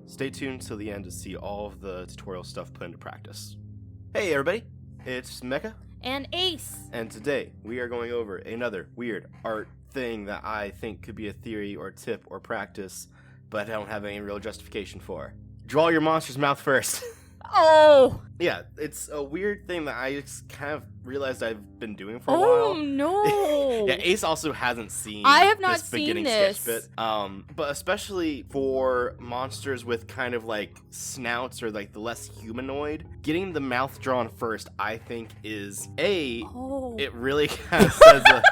Stay tuned till the end to see all of the tutorial stuff put into practice. Hey everybody, it's Mecha, and Ace. and today we are going over another weird art thing that I think could be a theory or tip or practice, but I don't have any real justification for. Draw your monster's mouth first. Oh! Yeah, it's a weird thing that I just kind of realized I've been doing for a Oh while. no! Yeah, Ace also hasn't seen I have not this beginning seen this. sketch bit. But especially for monsters with kind of like snouts or like the less humanoid, getting the mouth drawn first, I think is it really kind of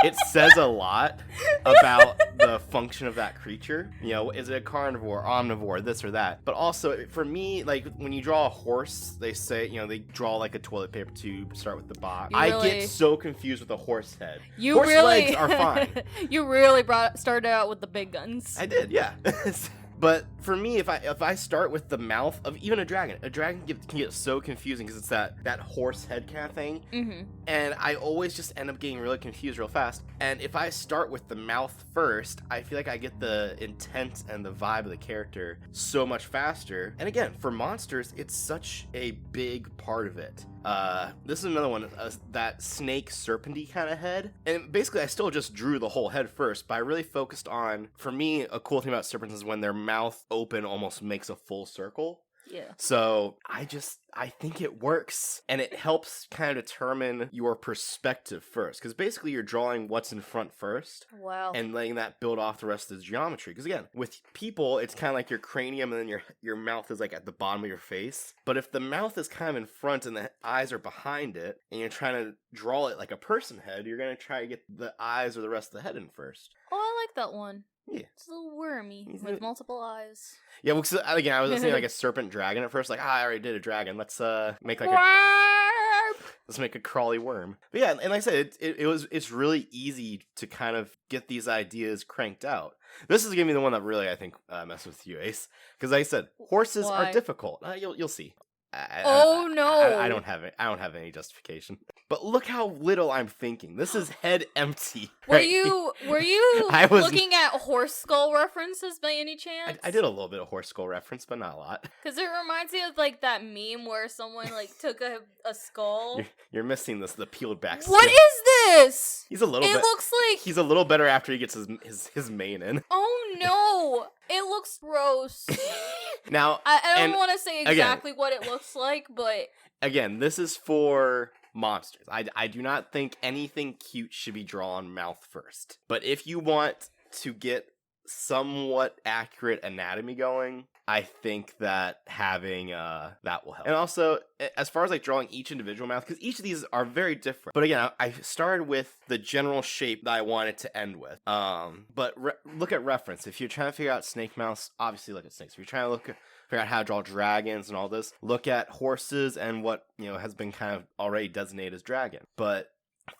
it says a lot about the function of that creature. You know, is it a carnivore, omnivore, this or that? But also, for me, like, when you draw a horse, they say, you know, they draw, like, a toilet paper tube, start with the box. I get so confused with a horse head. Horse legs are fine. You really started out with the big guns. I did, yeah. But for me, if I start with the mouth of even a dragon can get so confusing because it's that horse head kind of thing. Mm-hmm. And I always just end up getting really confused real fast. And if I start with the mouth first, I feel like I get the intent and the vibe of the character so much faster. And again, for monsters, it's such a big part of it. This is another one, that snake serpenty kind of head. And basically, I still just drew the whole head first, but I really focused on, for me, a cool thing about serpents is when their mouth open almost makes a full circle. Yeah. So I think it works, and it helps kind of determine your perspective first, because basically you're drawing what's in front first. Wow. And letting that build off the rest of the geometry. Because again, with people, it's kind of like your cranium, and then your mouth is like at the bottom of your face. But if the mouth is kind of in front and the eyes are behind it, and you're trying to draw it like a person head, you're going to try to get the eyes or the rest of the head in first. Oh, I like that one. Yeah. It's a little wormy with multiple eyes. Yeah, well, again, I was thinking like a serpent dragon at first. Like, I already did a dragon. Let's make like let's make a crawly worm. But yeah, and like I said, it's really easy to kind of get these ideas cranked out. This is gonna be the one that really I think messes with you, Ace, because like I said, horses are difficult. You'll see. I don't have any justification. But look how little I'm thinking. This is head empty. Were right? you looking at horse skull references by any chance? I did a little bit of horse skull reference, but not a lot. Because it reminds me of like that meme where someone like took a skull. You're missing the peeled back. What is this? He's a little. It looks like he's a little better after he gets his mane in. Oh no! It looks gross. Now I don't want to say exactly what it looks like, but again, this is for monsters. I do not think anything cute should be drawn mouth first. But if you want to get somewhat accurate anatomy going, I think that having that will help. And also, as far as like drawing each individual mouth, because each of these are very different. But again, I started with the general shape that I wanted to end with. But look at reference. If you're trying to figure out snake mouths, obviously look at snakes. If you're trying to figure out how to draw dragons and all this, look at horses and what has been kind of already designated as dragon. But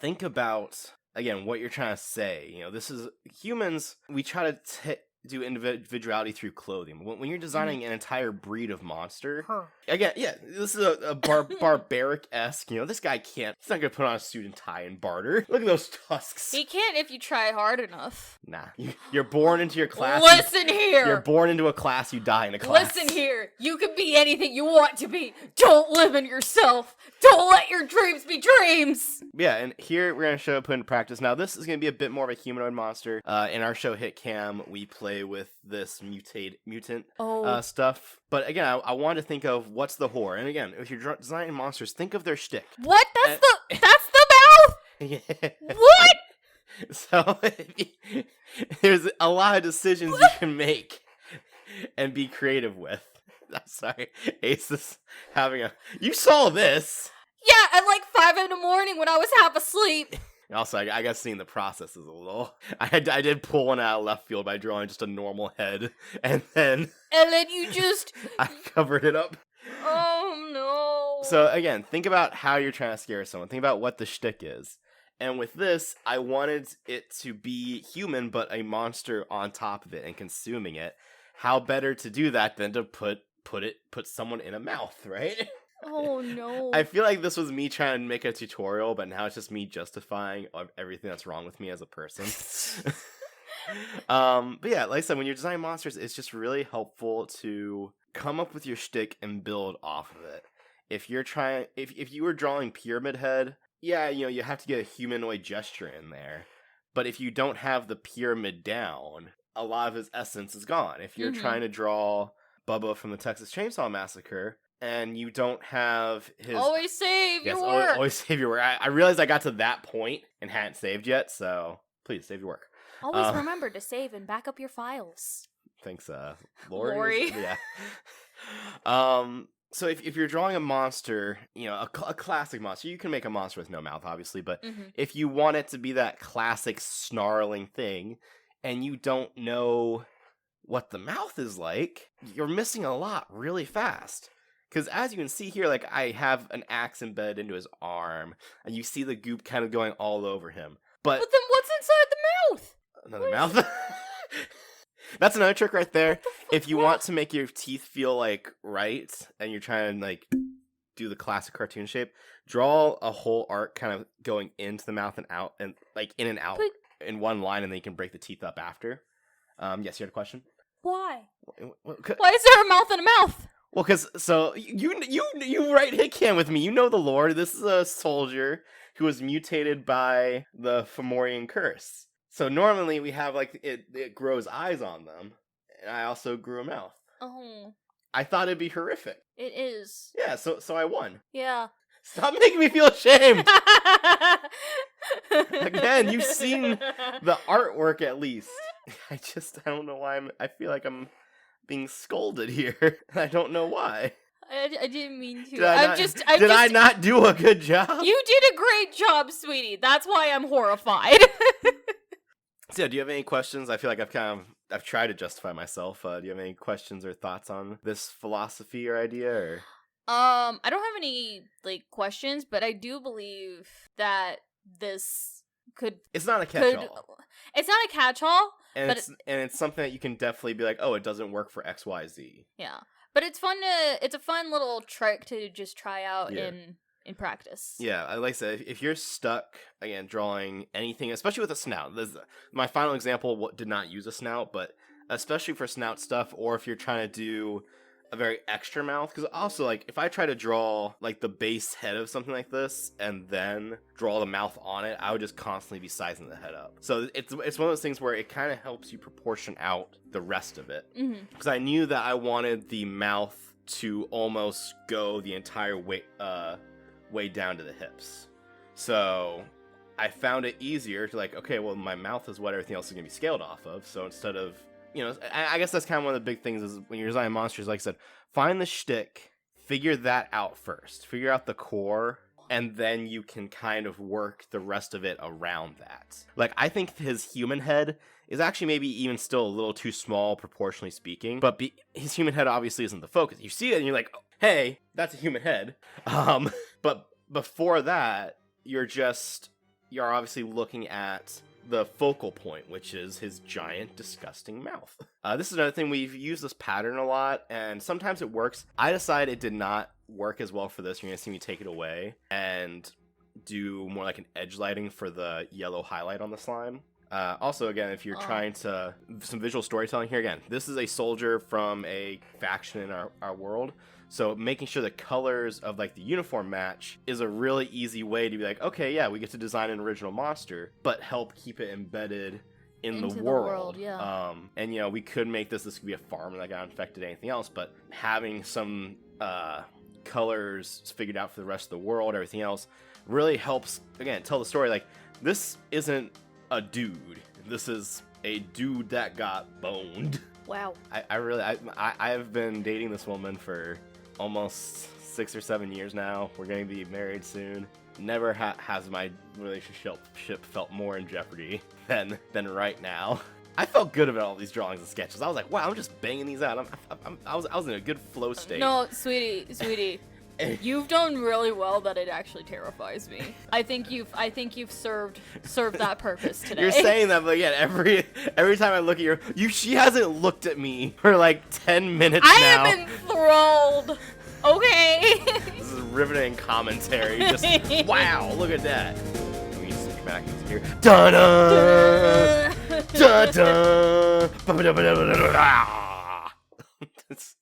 think about, again, what you're trying to say. This is humans. We try to do individuality through clothing. When you're designing an entire breed of monster, again, yeah, this is a barbaric-esque. This guy can't. He's not gonna put on a suit and tie and barter. Look at those tusks. He can't if you try hard enough. Nah, you're born into your class. Listen here. You're born into a class. You die in a class. Listen here. You can be anything you want to be. Don't limit yourself. Don't let your dreams be dreams. Yeah, and here we're gonna show it put into practice. Now this is gonna be a bit more of a humanoid monster. In our show Hit Cam, we play with this mutant stuff. But again, I wanted to think of what's the horror. And again, if you're designing monsters, think of their shtick. What? That's the mouth? Yeah. What? So there's a lot of decisions you can make and be creative with. I'm sorry, Ace is having you saw this. Yeah, at like 5 a.m. when I was half asleep. Also, I got seeing the process is a little. I did pull one out of left field by drawing just a normal head, and then you just I covered it up. Oh no! So again, think about how you're trying to scare someone. Think about what the shtick is. And with this, I wanted it to be human, but a monster on top of it and consuming it. How better to do that than to put someone in a mouth, right? Oh no. I feel like this was me trying to make a tutorial, but now it's just me justifying everything that's wrong with me as a person. But yeah, like I said, when you're designing monsters, it's just really helpful to come up with your shtick and build off of it. If you're trying, if you were drawing Pyramid Head, yeah, you have to get a humanoid gesture in there. But if you don't have the pyramid down, a lot of his essence is gone. If you're trying to draw Bubba from the Texas Chainsaw Massacre, and you don't have his... Always save your work! Always save your work. I realized I got to that point and hadn't saved yet, so please, save your work. Always remember to save and back up your files. Thanks, Lori. Yeah. So if you're drawing a monster, a classic monster, you can make a monster with no mouth, obviously, but if you want it to be that classic snarling thing, and you don't know what the mouth is like, you're missing a lot really fast. Because as you can see here, like, I have an axe embedded into his arm, and you see the goop kind of going all over him. But then what's inside the mouth? Another mouth? That's another trick right there. If you want to make your teeth feel, like, right, and you're trying to, like, do the classic cartoon shape, draw a whole arc kind of going into the mouth and out, and, like, in and out in one line, and then you can break the teeth up after. Yes, you had a question? Why? Why is there a mouth in a mouth? Well, because, so, you right hit can with me. You know the lore. This is a soldier who was mutated by the Fomorian curse. So normally we have, like, it grows eyes on them. And I also grew a mouth. Oh. I thought it'd be horrific. It is. Yeah, so I won. Yeah. Stop making me feel ashamed! Again, you've seen the artwork at least. I don't know why I feel like I'm being scolded here. I don't know why. I didn't mean to. Did I not do a good job? You did a great job, sweetie. That's why I'm horrified. So yeah, do you have any questions? I feel like I've tried to justify myself. Do you have any questions or thoughts on this philosophy or idea? Or? I don't have any, like, questions, but I do believe that this could... It's not a catch-all. It's not a catch-all. And it's something that you can definitely be like, oh, it doesn't work for XYZ. Yeah. But it's a fun little trick to just try out in practice. Yeah, like I said, if you're stuck, again, drawing anything, especially with a snout, my final example did not use a snout, but especially for snout stuff, or if you're trying to do a very extra mouth, because also, like, if I try to draw, like, the base head of something like this, and then draw the mouth on it, I would just constantly be sizing the head up. So it's one of those things where it kind of helps you proportion out the rest of it. Because I knew that I wanted the mouth to almost go the entire way down to the hips. So I found it easier to, like, okay, well, my mouth is what everything else is going to be scaled off of, so instead of... I guess that's kind of one of the big things is when you're designing monsters, like I said, find the shtick, figure that out first. Figure out the core, and then you can kind of work the rest of it around that. Like, I think his human head is actually maybe even still a little too small, proportionally speaking, but his human head obviously isn't the focus. You see it and you're like, oh, hey, that's a human head. But before that, you're obviously looking at the focal point, which is his giant, disgusting mouth. This is another thing, we've used this pattern a lot, and sometimes it works. I decided it did not work as well for this. You're going to see me take it away and do more like an edge lighting for the yellow highlight on the slime. Also, again, if you're trying to... Some visual storytelling here, again, this is a soldier from a faction in our world. So making sure the colors of, like, the uniform match is a really easy way to be like, okay, yeah, we get to design an original monster, but help keep it embedded into the world. Yeah. And, we could make this could be a farm that got infected, anything else, but having some colors figured out for the rest of the world, everything else, really helps, again, tell the story. Like, this isn't a dude. This is a dude that got boned. Wow. I've been dating this woman for almost 6 or 7 years now. We're going to be married soon. Never has my relationship felt more in jeopardy than right now. I felt good about all these drawings and sketches. I was like, wow, I'm just banging these out. I was in a good flow state. No, sweetie. You've done really well that it actually terrifies me. I think you've served that purpose today. You're saying that, but again, every time I look at she hasn't looked at me for like 10 minutes now. I am enthralled. Okay. This is riveting commentary. Just wow, look at that. Let me just back into here. Da-da! Da da. It's